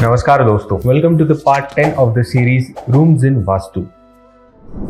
नमस्कार दोस्तों, welcome to the part 10 of the series rooms in Vastu.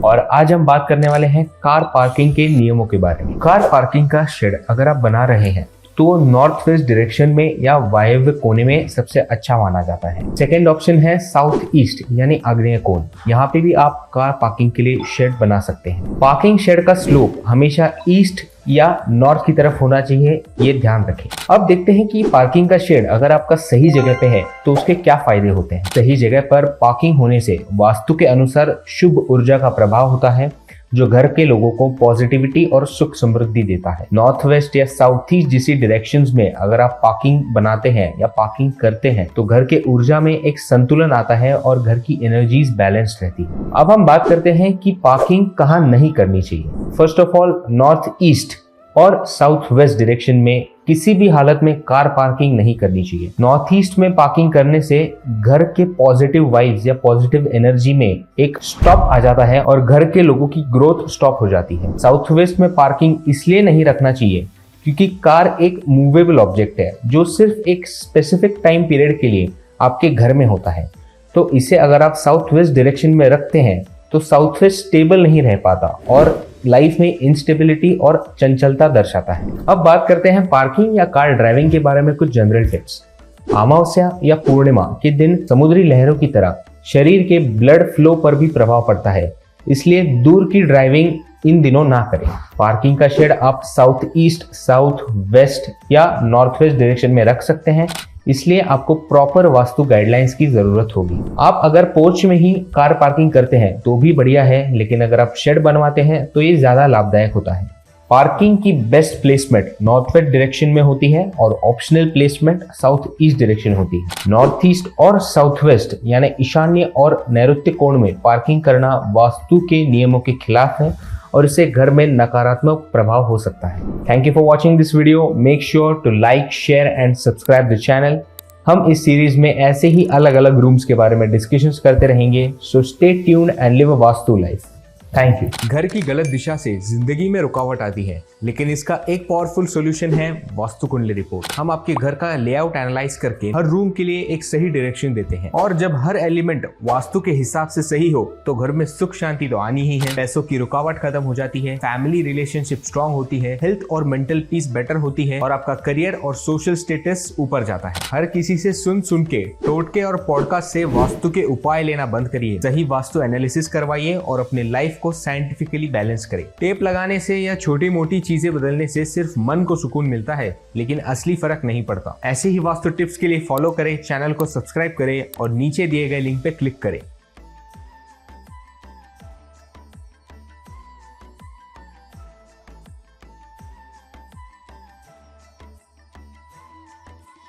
और आज हम बात करने वाले हैं कार पार्किंग के नियमों के बारे में। कार पार्किंग का शेड अगर आप बना रहे हैं तो नॉर्थ वेस्ट डायरेक्शन में या वायव्य कोने में सबसे अच्छा माना जाता है। सेकेंड ऑप्शन है साउथ ईस्ट यानी आग्नेय कोण। यहाँ पे भी आप कार पार्किंग के लिए शेड बना सकते हैं। पार्किंग शेड का स्लोप हमेशा ईस्ट या नॉर्थ की तरफ होना चाहिए, ये ध्यान रखें। अब देखते हैं कि पार्किंग का शेड अगर आपका सही जगह पे है तो उसके क्या फायदे होते हैं। सही जगह पर पार्किंग होने से वास्तु के अनुसार शुभ ऊर्जा का प्रभाव होता है, जो घर के लोगों को पॉजिटिविटी और सुख समृद्धि देता है। नॉर्थ वेस्ट या साउथ ईस्ट जैसी डायरेक्शंस में अगर आप पार्किंग बनाते हैं या पार्किंग करते हैं तो घर के ऊर्जा में एक संतुलन आता है और घर की एनर्जीज बैलेंस्ड रहती है। अब हम बात करते हैं कि पार्किंग कहाँ नहीं करनी चाहिए। First of all, north east और साउथ वेस्ट डायरेक्शन में किसी भी हालत में कार पार्किंग नहीं करनी चाहिए। नॉर्थ ईस्ट में पार्किंग करने से घर के पॉजिटिव वाइब्स या पॉजिटिव एनर्जी में एक स्टॉप आ जाता है और घर के लोगों की ग्रोथ स्टॉप हो जाती है। साउथ वेस्ट में पार्किंग इसलिए नहीं रखना चाहिए क्योंकि कार एक मूवेबल ऑब्जेक्ट है जो सिर्फ एक स्पेसिफिक टाइम पीरियड के लिए आपके घर में होता है। तो इसे अगर आप साउथ वेस्ट डायरेक्शन में रखते हैं तो साउथ वेस्ट स्टेबल नहीं रह पाता और लाइफ में इंस्टेबिलिटी और चंचलता दर्शाता है। अब बात करते हैं पार्किंग या कार ड्राइविंग के बारे में कुछ जनरल टिप्स। अमावस्या या पूर्णिमा के दिन समुद्री लहरों की तरह शरीर के ब्लड फ्लो पर भी प्रभाव पड़ता है, इसलिए दूर की ड्राइविंग इन दिनों ना करें। पार्किंग का शेड आप साउथ ईस्ट, साउथ वेस्ट या नॉर्थ वेस्ट डायरेक्शन में रख सकते हैं, इसलिए आपको प्रॉपर वास्तु गाइडलाइंस की जरूरत होगी। आप अगर पोर्च में ही कार पार्किंग करते हैं तो भी बढ़िया है, लेकिन अगर आप शेड बनवाते हैं तो ये ज्यादा लाभदायक होता है। पार्किंग की best placement north west direction में होती है और optional placement south east direction होती है। नॉर्थ ईस्ट और साउथ वेस्ट यानी ईशान्य और नैऋत्य कोण में पार्किंग करना वास्तु के नियमों के खिलाफ है और इससे घर में नकारात्मक प्रभाव हो सकता है। Thank you for watching this video. Make sure to like, share and subscribe the channel. हम इस सीरीज में ऐसे ही अलग अलग रूम्स के बारे में डिस्कशंस करते रहेंगे। So stay tuned and live a vastu life. Thank you. घर की गलत दिशा से जिंदगी में रुकावट आती है, लेकिन इसका एक पावरफुल सॉल्यूशन है वास्तु कुंडली रिपोर्ट। हम आपके घर का लेआउट एनालाइज करके हर रूम के लिए एक सही डायरेक्शन देते हैं, और जब हर एलिमेंट वास्तु के हिसाब से सही हो तो घर में सुख शांति तो आनी ही है, पैसों की रुकावट खत्म हो जाती है, फैमिली रिलेशनशिप स्ट्रांग होती है, हेल्थ और मेंटल पीस बेटर होती है और आपका करियर और सोशल स्टेटस ऊपर जाता है। हर किसी से सुन के, टोटके और पॉडकास्ट से वास्तु के उपाय लेना बंद करिए। सही वास्तु एनालिसिस करवाइए और अपने लाइफ को साइंटिफिकली बैलेंस करें। टेप लगाने से या छोटी मोटी चीजें बदलने से सिर्फ मन को सुकून मिलता है, लेकिन असली फर्क नहीं पड़ता। ऐसे ही वास्तु टिप्स के लिए फॉलो करें, चैनल को सब्सक्राइब करें और नीचे दिए गए लिंक पे क्लिक करें।